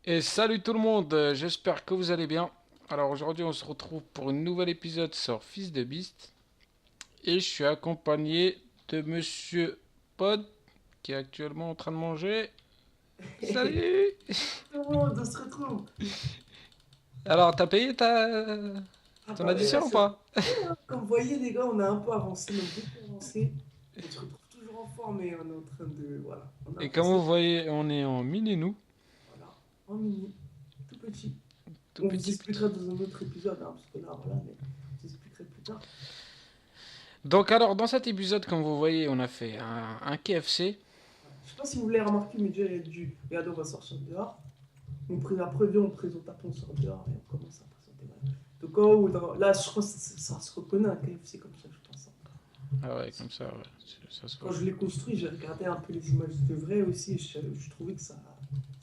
Et salut tout le monde, j'espère que vous allez bien. Alors aujourd'hui on se retrouve pour un nouvel épisode sur Fils de Beast. Et je suis accompagné de Monsieur Pod qui est actuellement en train de manger. Salut. Tout le monde, on se retrouve. Alors t'as payé Ah ton bah oui, là, addition ou c'est pas? comme vous voyez les gars, on a un peu avancé, on a beaucoup avancé. On se retrouve toujours en forme et on est en train de... Voilà, on a Et comme avancé. vous voyez on est en mini nous. Voilà, en mini, tout petit. Tout On vous petit petit. expliquera dans un autre épisode, hein, parce que là, voilà, mais je vous expliquerai plus tard. Donc alors dans cet épisode comme vous voyez on a fait un KFC. Voilà. Je sais pas si vous l'avez remarqué, mais déjà, il y a du... Regardez, on va sortir dehors. Après, viens, on présente, après on sort dehors et on commence à présenter. Voilà. Donc, là, je crois que ça se reconnaît un KFC comme ça, je pense. Ah ouais comme ça ouais. Ça se Quand voit. je l'ai construit, j'ai regardé un peu les images de vrai aussi et je trouvais que ça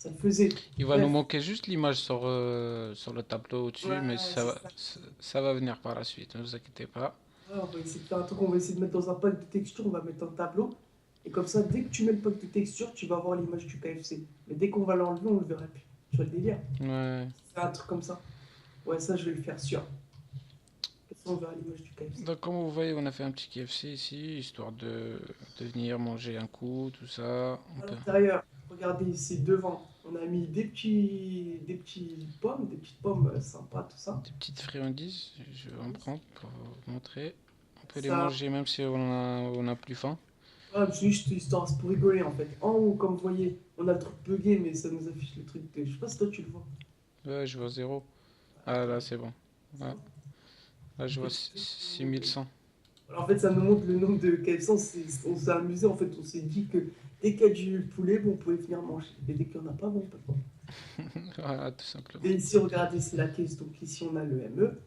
le faisait. Il va nous Bref, manquer juste l'image sur le tableau au-dessus, ouais, mais c'est ça. ça va venir par la suite, ne vous inquiétez pas. Ouais, on va essayer de faire un truc, on va essayer de mettre dans un pack de textures, on va mettre un tableau. Et comme ça, dès que tu mets le pack de textures, tu vas voir l'image du KFC. Mais dès qu'on va l'enlever, on le verra plus. Tu vois le délire? Ouais. C'est un truc comme ça. Ouais, ça, je vais le faire sûr. Comme ça, on verra l'image du KFC. Donc comme vous voyez, on a fait un petit KFC ici, histoire de venir manger un coup, tout ça. À l'intérieur, regardez ici devant, on a mis des petites pommes sympas, tout ça. Des petites friandises, je vais en prendre pour vous montrer. On peut les Ça, manger même si on a plus faim. ouais, c'est juste histoire, c'est pour rigoler en fait. En haut, comme vous voyez, on a le truc bugué, mais ça nous affiche le truc de. Je sais pas si toi tu le vois. Ouais, je vois zéro. Ah là, c'est bon. Ouais. Là, je vois 6100. Alors, en fait, ça nous montre le nombre de KFC. On s'est amusé, en fait, on s'est dit que dès qu'il y a du poulet, bon, on pouvait venir manger. Et dès qu'il n'y en a pas, bon, pas le temps. Voilà, tout simplement. Et ici, regardez, c'est la caisse. Donc ici, on a le ME.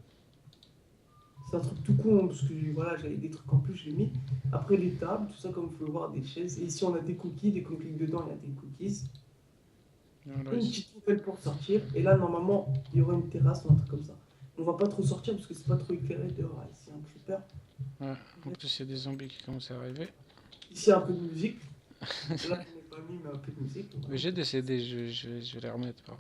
C'est un truc tout con, hein, parce que voilà, j'avais des trucs en plus, je l'ai mis. Après, les tables, tout ça, comme vous pouvez voir, des chaises. Et ici, on a des cookies. Dès qu'on clique dedans, il y a des cookies. Voilà, Une ici. petite poubelle pour sortir. Et là, normalement, il y aura une terrasse ou un truc comme ça. On va pas trop sortir parce que c'est pas trop éclairé dehors. Ici, un creeper. Ouais. En plus, il y a des zombies qui commencent à arriver. Ici, un peu de musique. Là, je n'ai pas mis, mais un peu de musique. Mais Voilà. j'ai des CD, je vais les remettre par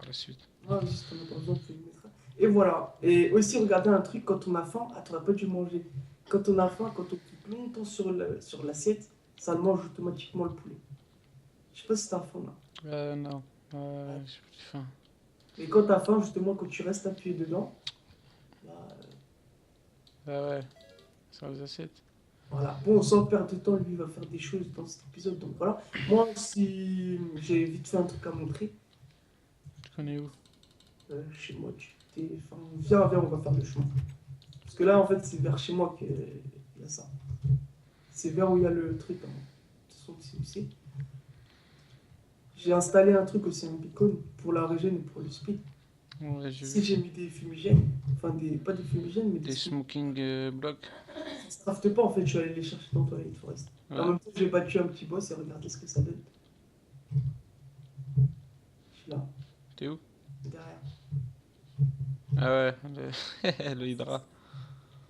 la suite. Ah, oui, si t'en as pas besoin, tu le mettras. Et voilà. Et aussi, regardez un truc, quand on a faim, ah, t'aurais pas dû manger. Quand on a faim, quand on clique longtemps sur l'assiette, ça mange automatiquement le poulet. Je sais pas si t'as faim là. Non, Ouais. j'ai plus faim. Mais quand t'as faim, justement, quand tu restes appuyé dedans, bah, Ah ouais, sur les assiettes. voilà. Bon, sans perdre de temps, lui, il va faire des choses dans cet épisode. Donc voilà. Moi, si j'ai vite fait un truc à montrer, Tu connais où? chez moi, enfin, viens, on va faire le chemin. Parce que là, en fait, c'est vers chez moi qu'il y a ça. C'est vers où il y a le truc. Hein. De toute façon, c'est ici. J'ai installé un truc aussi, un beacon, pour la régène et pour le speed. Ouais, j'ai Ici, vu. j'ai mis des fumigènes. Enfin, pas des fumigènes, mais des Des smoking blocks. Ça se crafte pas, en fait. Je suis allé les chercher dans Twilight Forest. Et en Ouais. même temps, j'ai battu un petit boss et regardez ce que ça donne. Je suis là, T'es où? derrière. Ah ouais, le Hydra.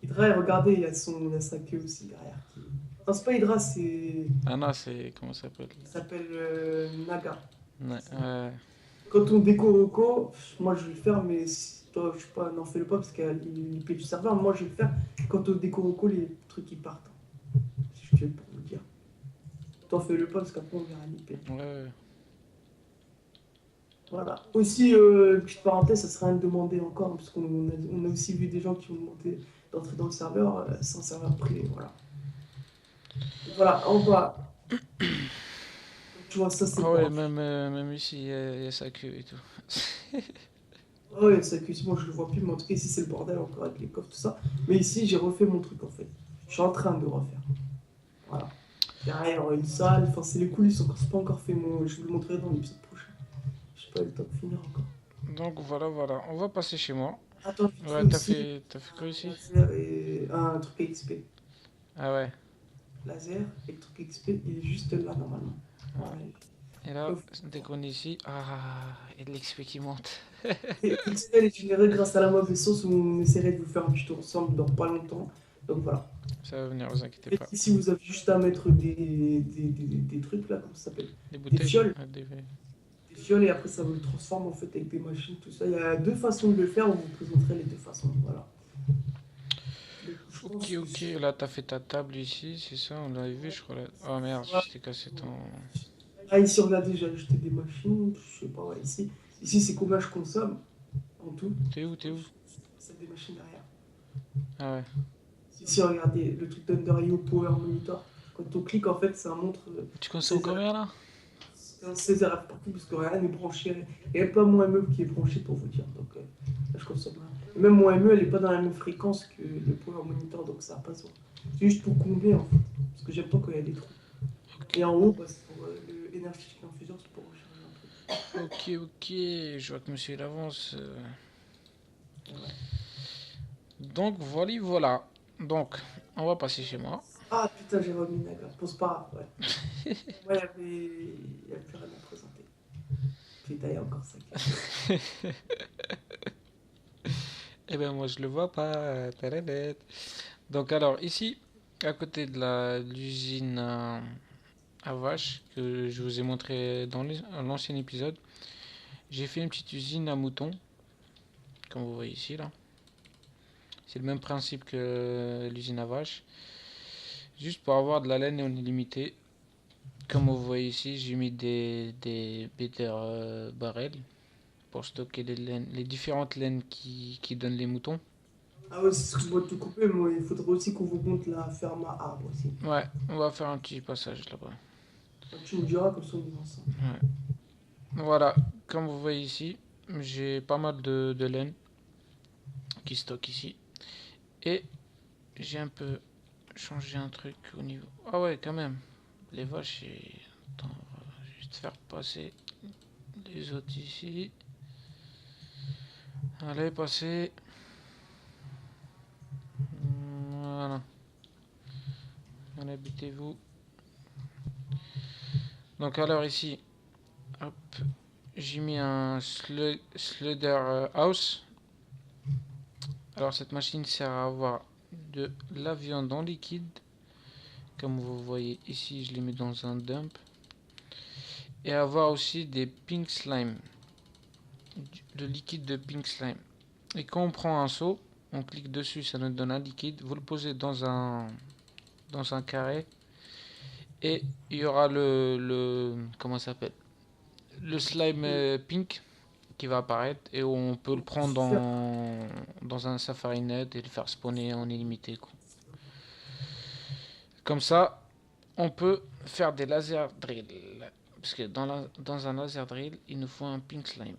Hydra, et regardez, il y a sa queue aussi derrière. Non, c'est pas Hydra, Ah non, c'est. Comment ça s'appelle? il s'appelle Naga. Ouais, C'est ça. ouais. Quand on déco Oko, moi je vais le faire, mais si toi, je sais pas, n'en fais-le pas parce qu'il y a l'IP du serveur. Moi je vais le faire quand on déco Oko, les trucs ils partent. Si je tiens pour vous le dire. T'en fais-le pas parce qu'après on verra l'IP. Ouais. Voilà. Aussi, petite parenthèse, ça serait rien de demander encore, parce qu'on a aussi vu des gens qui ont demandé d'entrer dans le serveur sans serveur privé. Voilà. Donc, voilà, en bas, tu vois, ça c'est Ah ouais, pour. même ici, il y a sa queue et tout. Oh, ouais, ça que moi je le vois plus, mais en tout cas ici c'est le bordel encore avec les coffres, tout ça. Mais ici j'ai refait mon truc en fait. Je suis en train de refaire. Voilà. Derrière une salle, enfin c'est les coulisses encore, c'est pas encore fait. Je vous le montrerai dans l'épisode prochain. J'ai pas eu le temps de finir encore. Donc voilà. On va passer chez moi. Attends, vite fait Ouais, aussi, t'as fait quoi ici? laser et un truc XP. Ah ouais. Laser et le truc XP, il est juste là normalement. Voilà. Et là, Ouf. dès qu'on est ici, ah, il y a de l'XP qui monte. Et Excel est généré grâce à la mauvaise sauce où on essaierait de vous faire un tuto ensemble dans pas longtemps. Donc voilà. Ça va venir, vous inquiétez Et pas. ici, vous avez juste à mettre des trucs là, comment ça s'appelle? Des Des bouteilles? fioles. Ah, des... Des fioles et après ça vous le transforme en fait avec des machines, tout ça. Il y a deux façons de le faire, on vous présenterai les deux façons. Voilà. Donc, je Ok, pense que ok, là t'as fait ta table ici, c'est ça, on l'avait vu, je crois. Oh merde, ouais. je t'ai cassé ton... Ah, ici, regardez, j'ai ajouté des machines, je sais pas, ouais, ici. Ici, c'est combien je consomme en tout. T'es où, t'es où? C'est des machines derrière. Ah ouais. Ici, regardez, le truc d'Under.io Power Monitor. Quand on clique, en fait, ça montre Tu consommes 16 combien là? 16 heures partout parce que rien n'est branché. Il n'y a pas mon ME qui est branché pour vous dire. Donc là, je consomme rien. Et même mon ME, elle n'est pas dans la même fréquence que le Power Monitor, donc ça n'a pas besoin. C'est juste pour combler en fait. Parce que j'aime pas quand il y a des trous. Ok, Et en haut, bah, c'est pour le Energy Infuser, c'est pour recharger un truc. ok, ok, je vois que monsieur il avance. Ouais. Donc voilà, voilà. Donc, on va passer chez moi. Ah putain, j'ai remis Naga. Bon, c'est pas grave, ouais. Moi, il y a plus rien à présenter. Putain, il y a encore ça qui arrive. Eh ben moi je le vois pas. Tadadad. Donc alors ici, à côté de l'usine à vaches que je vous ai montré dans l'ancien épisode, j'ai fait une petite usine à moutons, comme vous voyez ici là. C'est le même principe que l'usine à vaches, juste pour avoir de la laine en illimité. Comme vous voyez ici, j'ai mis des better barrels pour stocker les différentes laines qui donnent les moutons. Ah ouais, c'est ce que je dois tout couper, mais il faudrait aussi qu'on vous montre la ferme à arbres aussi. Ouais, on va faire un petit passage là-bas. Tu me diras comme ça on est ensemble. Ouais. Voilà, comme vous voyez ici, j'ai pas mal de laine qui stocke ici. Et j'ai un peu changé un truc au niveau... Ah ouais, quand même. Les vaches, attends, on va juste faire passer les autres ici. Allez, passez. Voilà. Allez, habitez-vous. Donc alors ici, hop, j'ai mis un slaughter house. Alors cette machine sert à avoir de la viande en liquide. Comme vous voyez ici, je les mets dans un dump. Et avoir aussi des pink slime. Le liquide de pink slime. Et quand on prend un seau, on clique dessus, ça nous donne un liquide. Vous le posez dans un carré. Et il y aura comment ça s'appelle? Le slime pink qui va apparaître. Et on peut le prendre dans un Safari Net et le faire spawner en illimité, quoi. Comme ça, on peut faire des laser drills. Parce que dans un laser drill, il nous faut un pink slime.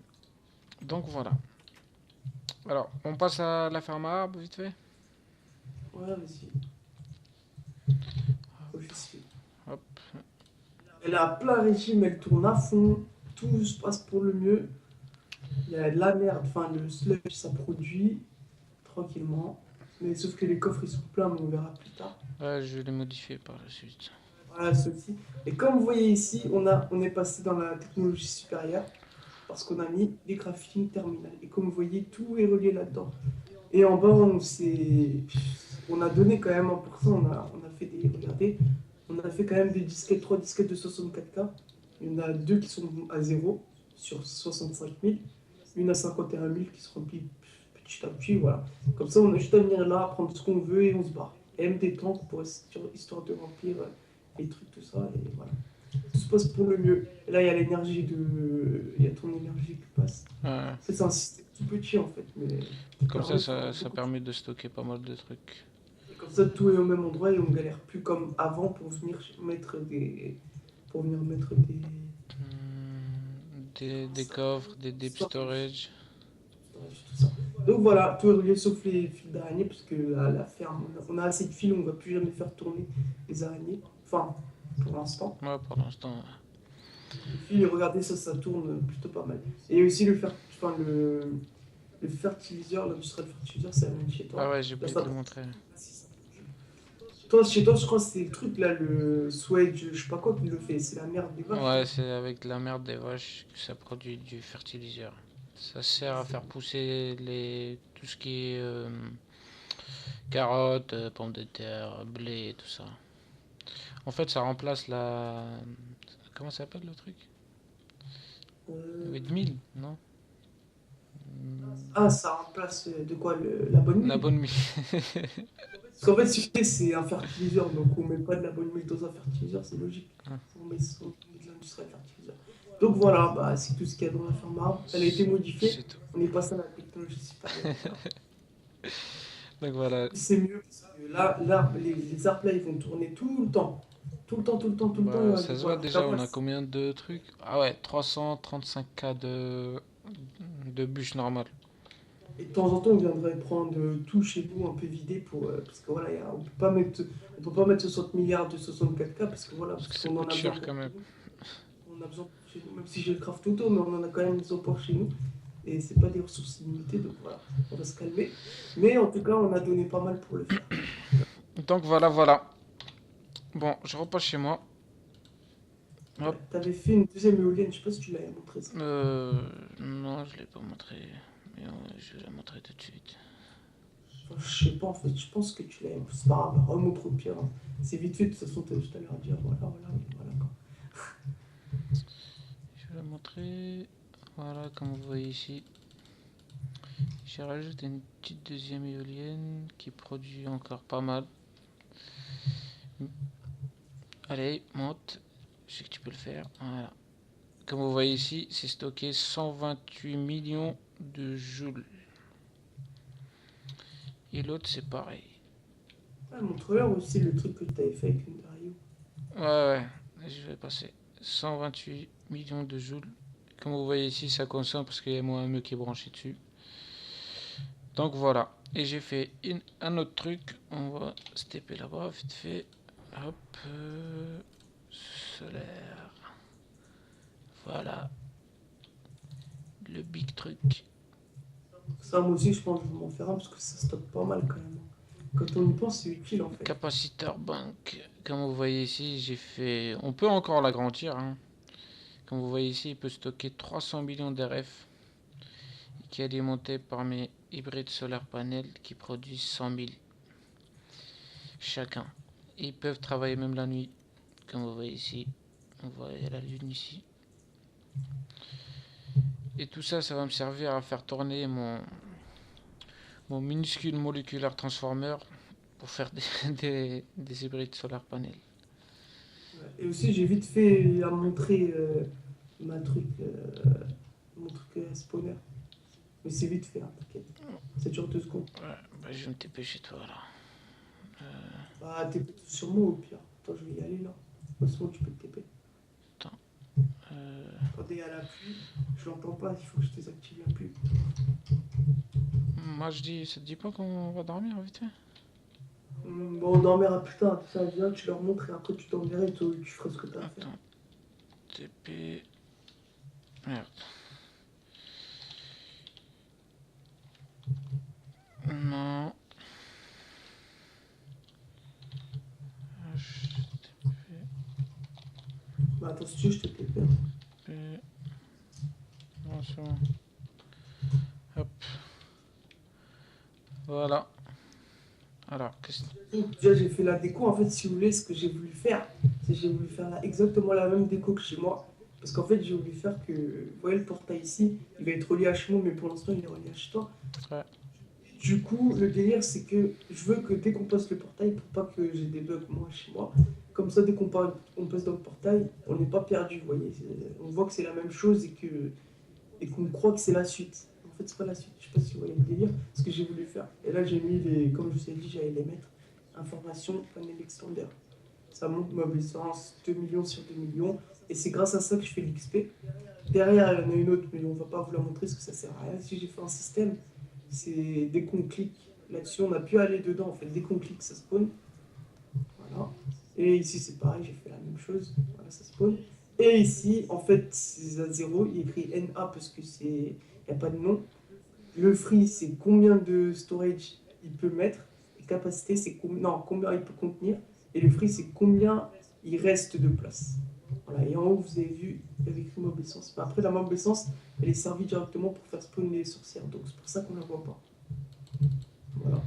Donc voilà. Alors, on passe à la ferme à arbres, vite fait. Ouais, vas-y. Officier. Hop. Elle est à plein régime, elle tourne à fond, tout se passe pour le mieux. Il y a de la merde, enfin le sludge ça produit tranquillement. Mais sauf que les coffres ils sont pleins, mais on verra plus tard. Ouais, je vais les modifier par la suite. Voilà ceci. Et comme vous voyez ici, on est passé dans la technologie supérieure parce qu'on a mis des graphiques terminales. Et comme vous voyez, tout est relié là-dedans. Et en bas, on a donné quand même 1%, on a fait des. Regardez, on a fait quand même des disquettes, 3 disquettes de 64K. Il y en a deux qui sont à zéro sur 65 000. Une à 51 000 qui se remplit petit à petit. Voilà. Comme ça, on a juste à venir là, prendre ce qu'on veut et on se barre. Et même des tanks pour histoire de remplir les trucs, tout ça. Et voilà. Tout se passe pour le mieux. Et là, il y a l'énergie de. Il y a ton énergie qui passe. Ouais. C'est un système tout petit en fait. Mais Comme ça permet de stocker pas mal de trucs. comme ça, tout est au même endroit et on galère plus comme avant pour venir mettre des. Des coffres, des deep storage. Tout ça. Donc voilà, tout est relié sauf les fils d'araignée, parce que la ferme, on a assez de fils, on ne va plus jamais faire tourner les araignées. Enfin, pour l'instant. Ouais, pour l'instant. Les fils, regardez, ça tourne plutôt pas mal. Et aussi le fertiliseur, l'industriel fertiliseur, ça vient de chez Ah toi. ouais, j'ai oublié de le montrer. Toi, chez toi, je crois que c'est le truc là, le Swage, je sais pas quoi qui le fait, c'est la merde des vaches. Ouais, c'est avec de la merde des vaches que ça produit du fertiliseur. Ça sert à faire pousser tout ce qui est carottes, pommes de terre, blé, tout ça. En fait, ça remplace la. Comment ça s'appelle le truc? Euh, 8000, non? Hmm, Ah, ça remplace de quoi la bonne La mine? bonne mie. Parce qu'en fait, si tu sais, c'est un fertiliseur, donc on met pas de la bonne mine dans un fertiliseur, c'est logique. On met de l'industrie fertiliseur. Donc voilà, bah, c'est tout ce qu'il y a dans la ferme à arbres. Elle a été modifiée, C'est tout. on est passé à la technologie supérieure. Voilà. Donc voilà. C'est mieux, parce que là, les arbres là, ils vont tourner tout le temps. Tout le temps, tout le temps, tout le temps, il y Bah, aura ça du se vent. voit Alors déjà, qu'avant, on a combien de trucs? Ah ouais, 335K de bûches normales. et de temps en temps, on viendrait prendre tout chez nous un peu vidé pour, parce que voilà, on peut pas mettre 60 milliards de 64K parce que voilà, Parce que parce ça qu'on en coûte a besoin cher pour quand chez même. nous. On a besoin pour chez nous, même si j'ai le craft auto, mais on en a quand même besoin pour chez nous. Et c'est pas des ressources illimitées, donc voilà, on va se calmer. Mais en tout cas, on a donné pas mal pour le faire. Donc voilà, voilà. Bon, je repasse chez moi. Hop. Ouais. T'avais fait une deuxième éolienne, je sais pas si tu l'avais montré ça. Non, je l'ai pas montré. Mais je vais la montrer tout de suite. Enfin, je sais pas en fait, je pense que tu l'avais. C'est pas grave, remontre au pire, hein. C'est vite fait, de toute façon, t'as juste à leur dire voilà, voilà, voilà, quoi. Je vais la montrer. Voilà, comme vous voyez ici. J'ai rajouté une petite deuxième éolienne qui produit encore pas mal. Allez, monte. Je sais que tu peux le faire. Voilà. Comme vous voyez ici, c'est stocké 128 millions de joules. Et l'autre, c'est pareil. Ah, montre-leur aussi le truc que t'avais fait avec Undario. Ouais, ouais, je vais passer. 128 millions de joules. Comme vous voyez ici, ça consomme parce qu'il y a mon AME qui est branché dessus. Donc voilà. Et j'ai fait un autre truc. On va stepper là-bas, vite fait. Hop. Solaire. Voilà. Le big truc. Ça, moi aussi, je pense que je vais m'en faire un parce que ça stocke pas mal quand même. Quand on y pense, c'est utile en fait. Capaciteur bank. Comme vous voyez ici, j'ai fait. On peut encore l'agrandir, hein. Comme vous voyez ici, il peut stocker 300 millions d'RF qui est alimenté par mes hybrides solaires panels qui produisent 100 000 chacun. Et ils peuvent travailler même la nuit. Comme vous voyez ici, on voit la lune ici. Et tout ça, ça va me servir à faire tourner mon minuscule moléculaire transformer pour faire des hybrides solaires panels. Ouais. Et aussi, j'ai vite fait à montrer ma truc, mon truc spawner. Mais c'est vite fait, hein, t'inquiète. Ça dure 2 secondes. Ouais, bah, je vais me taper chez toi là. Bah, t'es sur moi au pire. Attends, je vais y aller là. De toute façon, tu peux te TP. Attends. Euh, Attendez, à la pluie, je l'entends pas, il faut que je désactive la pluie. Moi je dis, ça te dit pas qu'on va dormir vite fait? Bon, on dormira plus tard, ça vient, tu leur montres et après tu t'enverras et tu feras ce que t'as à faire. Attends. TP. Merde. Non. Bah, attends, si tu veux, je te TP. HTTP. Non, c'est bon. Hop. Voilà. Alors, qu'est-ce Donc, déjà, j'ai fait la déco. En fait, si vous voulez, ce que j'ai voulu faire, c'est que j'ai voulu faire exactement la même déco que chez moi. Parce qu'en fait, j'ai voulu faire que. Vous voyez le portail ici, il va être relié à chez moi, mais pour l'instant, il est relié à chez toi. Ouais. Du coup, le délire, c'est que je veux que dès qu'on passe le portail, pour pas que j'ai des bugs moi chez moi, comme ça, dès on passe dans le portail, on n'est pas perdu, vous voyez. On voit que c'est la même chose et qu'on croit que c'est la suite. En fait, c'est pas la suite. Je sais pas si vous voyez le délire, ce que j'ai voulu faire. Et là, j'ai mis comme je vous ai dit, j'allais les mettre. Information, panel extender. Ça monte ma puissance 2 millions sur 2 millions. Et c'est grâce à ça que je fais l'XP. Derrière, il y en a une autre, mais on va pas vous la montrer parce que ça sert à rien. Si j'ai fait un système, c'est dès qu'on clique là-dessus, on a pu aller dedans. En fait, dès qu'on clique, ça spawn. Voilà. Et ici, c'est pareil, j'ai fait la même chose. Voilà, ça spawn. Et ici, en fait, c'est à 0. Il est écrit NA parce que c'est. Il n'y a pas de nom. Le free, c'est combien de storage il peut mettre. Et capacité, c'est non, combien il peut contenir. Et le free, c'est combien il reste de place. Voilà, et en haut, vous avez vu, il y avait écrit mob essence. Mais après, la mob essence, elle est servie directement pour faire spawn les sorcières. Donc c'est pour ça qu'on la voit pas. Voilà.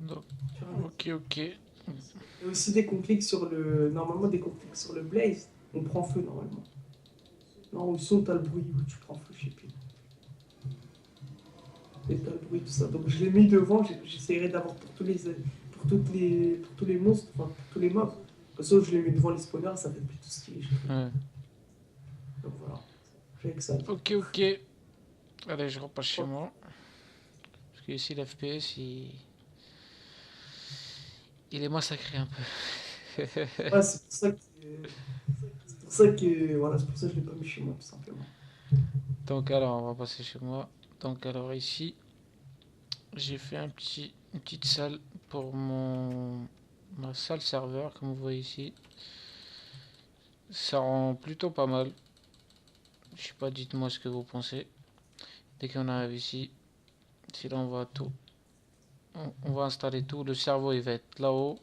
Donc, Tu vois, ok. et aussi, dès qu'on clique sur le. Normalement, dès qu'on clique sur le blaze, on prend feu normalement. Non, ou sinon, t'as le bruit où tu prends feu, je sais plus. Et t'as le bruit, tout ça. Donc je l'ai mis devant, j'essaierai d'avoir pour tous les monstres, enfin pour tous les mobs. Comme ça, je les mets devant les spawners, ça fait plus tout stylé, je trouve. Ouais. Donc voilà, j'ai que ça à dire. Ok. Allez, je repasse chez moi. Parce que ici, l'FPS, il est massacré un peu. Ouais, c'est pour ça que voilà, c'est pour ça que je l'ai pas mis chez moi, tout simplement. Donc alors, on va passer chez moi. Donc alors ici, j'ai fait une petite salle pour ma salle serveur, comme vous voyez ici. Ça rend plutôt pas mal. Je sais pas, dites-moi ce que vous pensez. Dès qu'on arrive ici, si là on va tout, on va installer tout. Le cerveau il va être là-haut.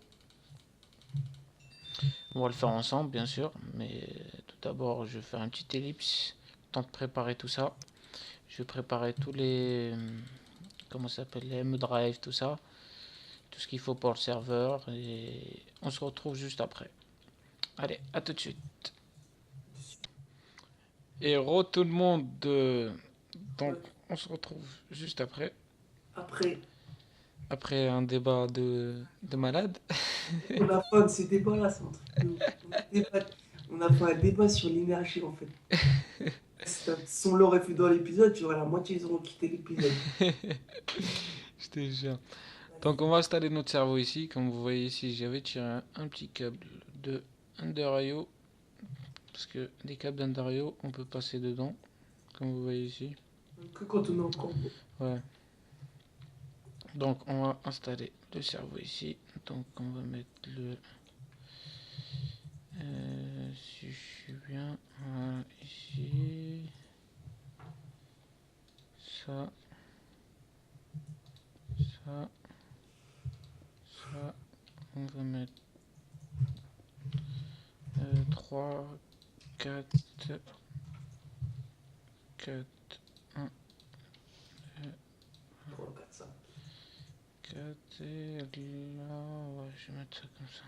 On va le faire ensemble bien sûr, mais tout d'abord je vais faire un petit ellipse, temps de préparer tout ça. Je vais préparer tous les, comment ça s'appelle, les M-Drive, tout ça, tout ce qu'il faut pour le serveur et on se retrouve juste après. Allez, à tout de suite. Et tout le monde, donc Ouais. on se retrouve juste après. Après, Après un débat de malade. on a fait de ces débats-là, c'est un truc de ouf. On a fait un débat sur l'énergie en fait. Si on l'aurait fait dans l'épisode, tu vois, la moitié ils auront quitté l'épisode. Je te jure. Donc on va installer notre cerveau ici. Comme vous voyez ici, j'avais tiré un petit câble de Under.io. Parce que les câbles d'Under.io, on peut passer dedans. Comme vous voyez ici. Que quand on est en corbeau. Ouais. Donc on va installer le cerveau ici. Donc on va mettre le... si je suis bien, voilà, ici. Ça. Ça. Ça. On va mettre 3, 4, 4, 1, 3, 4, 5. 4 et là, ouais, je vais mettre ça comme ça.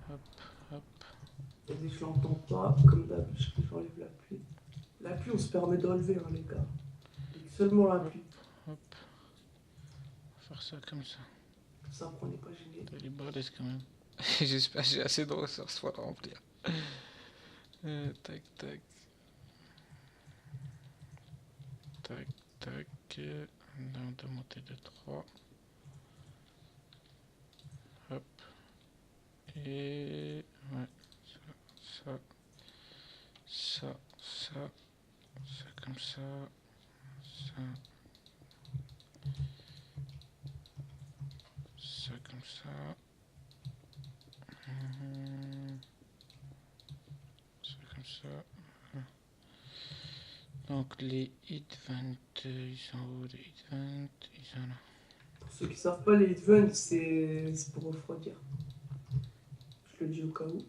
Hop. Et dès que je l'entends pas, comme d'habitude, j'enlève la pluie. La pluie, on se permet de relever, hein, les gars. Et seulement la pluie. Hop. On va faire ça comme ça. Comme ça, après, on n'est pas gêné. Elle est balèze quand même. J'espère que j'ai assez de ressources pour la remplir. Tac. Là, on doit monter de 3. Hop. Et ouais. Ça comme ça. Ça comme ça. Ça comme ça. Donc les hit vent, ils sont où les hit vent? Ils sont là. Pour ceux qui savent pas, les headphones, c'est pour refroidir. Je le dis au cas où.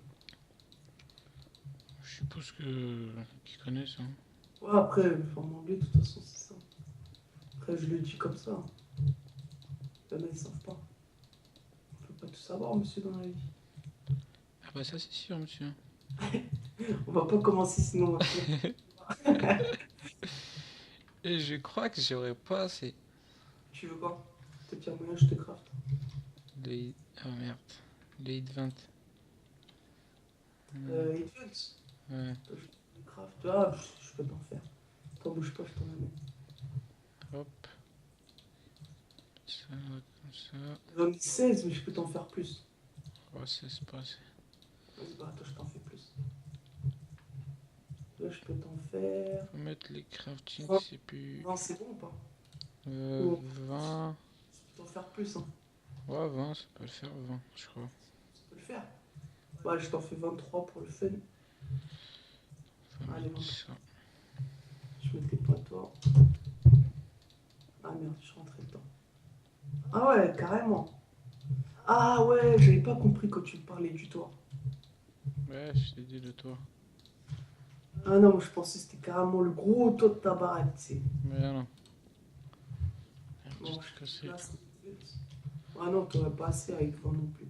Je suppose qu'ils connaissent. Hein. Ouais, après, en anglais, de toute façon, c'est ça. Après, je le dis comme ça. Il y en a, ils savent pas. On peut pas tout savoir, monsieur, dans la vie. Ah bah ça c'est sûr monsieur. On va pas commencer sinon. Et je crois que j'aurais pas assez Tu veux quoi? Peut-être qu'il y a moyen, je te craft. de hit... Oh merde. De hit vent. Headphones? Ouais. Je te craft. Ah, je peux t'en faire. T'en bouge pas, je t'en amène. Hop. Ça comme ça. J'en ai 16, mais je peux t'en faire plus. Oh c'est pas assez. Vas-y, bah, attends, je t'en fais plus. Là, je peux t'en faire. Faut mettre les crafting, 20, c'est plus... 20, c'est bon ou pas? 20... Je peux t'en faire plus, hein. Ouais 20, ça peut le faire 20 je crois. Ça peut le faire. Bah, je t'en fais 23 pour le fun. Faut Allez, mettre 23. ça. Je mettrai pas toi. Ah merde, je suis rentré dedans. Ah ouais, carrément. Ah ouais, j'avais pas compris quand tu me parlais du toit. Ouais, je t'ai dit de toi. Ah non, moi je pensais que c'était carrément le gros toit de ta baraque, tu sais. Mais non. Un Non, petit je te cassé. place. Ah non, t'aurais pas assez avec toi non plus.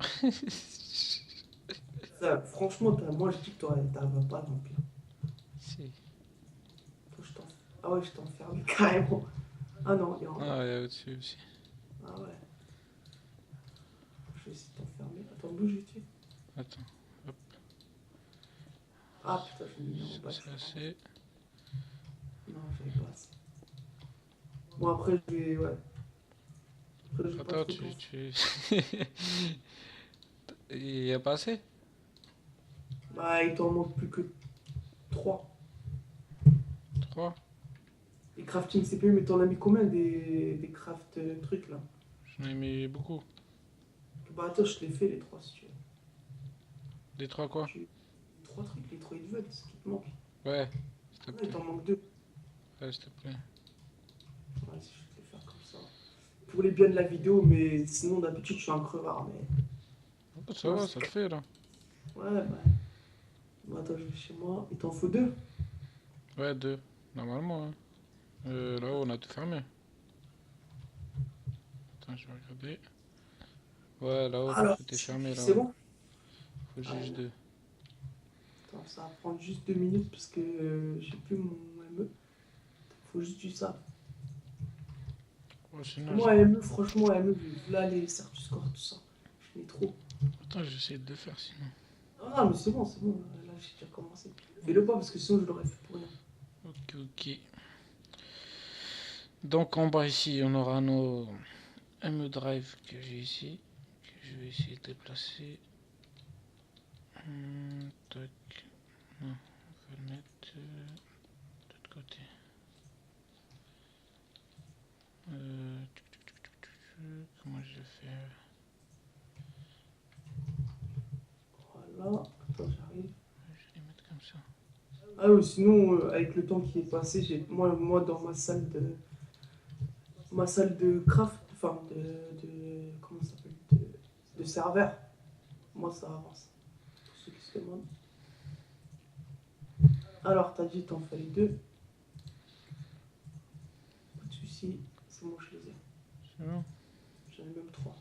Ça, franchement, moi je dis que t'arrives pas non plus. Si. Toi, ah ouais, je t'ai enfermé carrément. Ah non, il est en bas. Ah, il y a au-dessus aussi. Ah ouais, je vais essayer de t'enfermer. Attends, bouge vite fait. Attends, hop, Ah putain, je me mets en bas, c'est tu vois. assez. Non, j'avais pas assez. Bon, après, je vais. Ouais. Après, je vais pas Attends, trop t'en. Il y a pas assez? Bah, il t'en manque plus que 3. 3? Et crafting CPU, mais t'en as mis combien des craft trucs là? J'en ai mis beaucoup. Bah, attends, je te les fais les 3 si tu veux. Des 3 quoi? Tu... 3 trucs, les 3 ils veulent, ce qui te manque. Ouais, s'il te Ouais, il plaît. t'en manque 2. Ouais, s'il te plaît. Ouais, si je vais te les faire comme ça. Pour les biens de la vidéo, mais sinon d'habitude je suis un crevard. Mais Oh, bah, ça non, va, ça le fait là. ouais, bah. Bon, attends, je vais chez moi. Il t'en faut 2. Ouais, 2. Normalement, hein. Là-haut, on a tout fermé. Attends, je vais regarder. Ouais, là-haut, Alors, tout est fermé c'est là-haut. bon? Faut Ah, juste 2. attends, ça va prendre juste 2 minutes parce que j'ai plus mon ME. Faut juste du ça. Oh, sinon, Moi, ME, franchement, ME, là, les Certus Score, tout ça. Je mets trop. attends, j'essaie de le faire sinon. Ah, mais c'est bon, c'est bon. Là, j'ai déjà commencé. Fais-le pas parce que sinon je l'aurais fait pour rien. Ok, ok. Donc en bas ici, on aura nos ME Drive que j'ai ici. Que je vais essayer de déplacer. Tac. Non, on va le mettre de l'autre côté. Comment je vais faire? Voilà. Attends, j'arrive. Je vais les mettre comme ça. Ah oui, sinon, avec le temps qui est passé, moi dans ma salle de craft, enfin comment ça s'appelle, de serveur, moi ça avance. Pour ceux qui se demandent. Alors, t'as dit t'en fallait 2. Pas de soucis, c'est bon, je les ai. C'est bon? J'en ai même 3.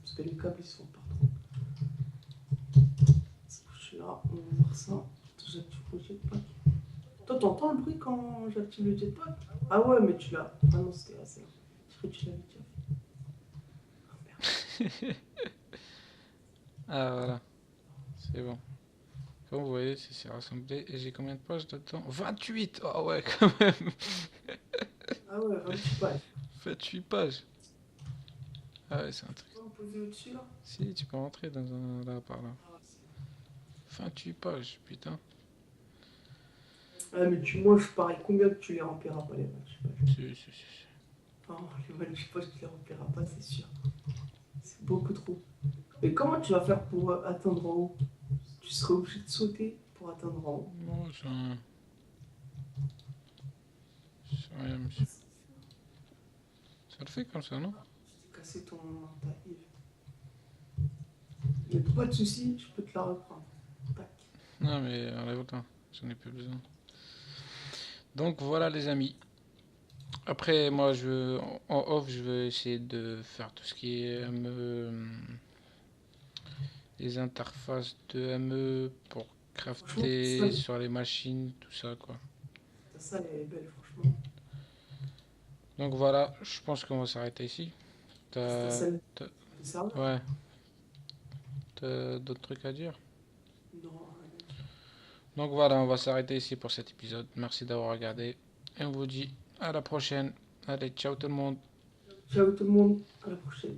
Parce que les câbles ils sont partout. Je suis là, on va voir ça. J'active le jetpack. Toi, t'entends le bruit quand j'active le jetpack? Ah ouais, mais tu l'as. Ah non, c'était assez. Je crois que tu l'avais déjà fait. Ah merde. Ah voilà, c'est bon. Comme vous voyez, c'est rassemblé. Et j'ai combien de pages là-dedans? 28. Oh ouais, quand même. Ah ouais, 28 pages. 28 pages. Ah ouais, c'est un Tu truc. peux me poser au-dessus là? Si, tu peux rentrer dans un là par là. Ah ouais, 28 pages, putain. ah, mais moi, je parie combien que tu les rempliras pas les 28 pages? Si. Enfin, les 28 pages, tu les rempliras pas, c'est sûr. C'est beaucoup trop. Mais comment tu vas faire pour atteindre en haut? Tu serais obligé de sauter pour atteindre en haut. Non, c'est rien, monsieur. Ça le fait comme ça, non? J'ai cassé ta Yves. Mais pas de soucis, je peux te la reprendre. Tac. Non, mais enlève-le. J'en ai plus besoin. Donc voilà, les amis. Après, moi, en off, je vais essayer de faire tout ce qui est les interfaces de ME pour Franchement, crafter sur les machines, tout ça, quoi. ta salle, elle est belle, franchement. Donc voilà, je pense qu'on va s'arrêter ici. C'est ta T'as, salle t'as- de serveur? ouais, t'as d'autres trucs à dire? Non, rien à dire. Donc voilà, on va s'arrêter ici pour cet épisode. Merci d'avoir regardé. Et on vous dit à la prochaine. Allez, ciao tout le monde. Ciao tout le monde, à la prochaine.